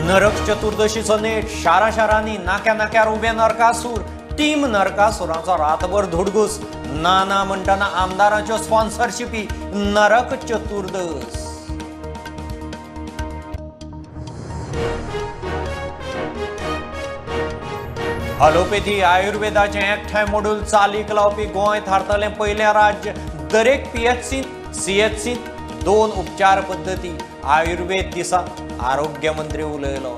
नरक चतुर्दशीचं net शारांनी नाक्या नाक्यार उभे Narakasura team नरकासुरांचा रातभर धुडगूस नाना म्हणताना आमदारांच्या स्पॉन्सरशिपी नरक चतुर्दश अलोपॅथी आयुर्वेदाचे एकठांय मॉड्यूल चालीक लावपी गोंय थारतले पयले राज्य दरेक पीएचसी सीएचसी 2 उपचार पद्धती आयुर्वेद दिसा आरोग्य मंत्री उलयलो।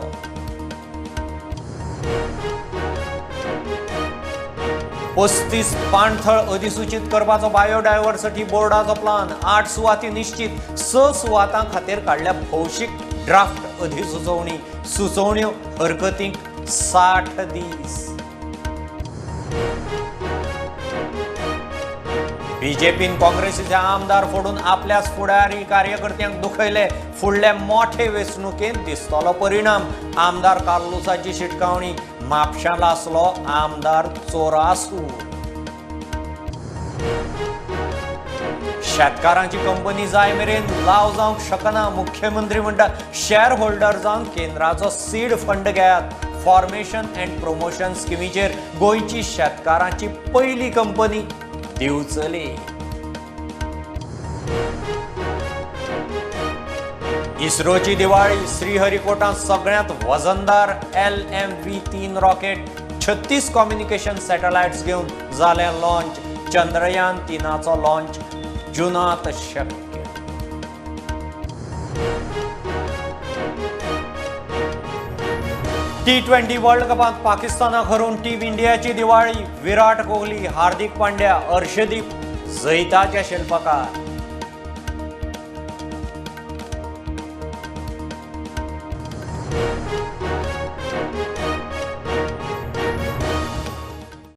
पस्तीस पाणथळ अधिसूचित करपाचो बायोडायव्हर्सिटी बोर्डाचो प्लान 8 सुवाती निश्चित 6 सुवातां खातीर काडल्या भौशीक ड्राफ्ट अधिसुचोवणी सुचोवण्यो हरकतीक 60 दीस। बीजेपीन काँग्रेसीचे आमदार फोडून आपल्याच फुडारी कार्यकर्त्यांक दुखयले फुडले मोठे वेंचणुकेंत दिसतलो परिणाम आमदार कार्लोसाची शिटकावणी म्हापशां लासलो आमदार चोरासूर। शेतकारांची कंपनी जाय मेरेन लाव जावंक शकना मुख्यमंत्री म्हणटा शेअर होल्डर्सांक केंद्राचो सीड फंड घेयात फॉर्मेशन अँड प्रमोशन स्किमीचेर गोंयची शेतकारांची पयली कंपनी दिवचली। इस्रोची दिवाळी श्रीहरिकोटात सगळ्यात वजनदार LMV-3 रॉकेट 36 कम्युनिकेशन सॅटेलाइट्स घेऊन जाले लॉन्च चंद्रयान 3चा लॉन्च जुनात शक्य। T20 वर्ल्ड कपात पाकिस्तानाक हरोवन टीम इंडियाची दिवाळी विराट कोहली हार्दिक पांड्या अर्शदीप जैताचे शिल्पकार।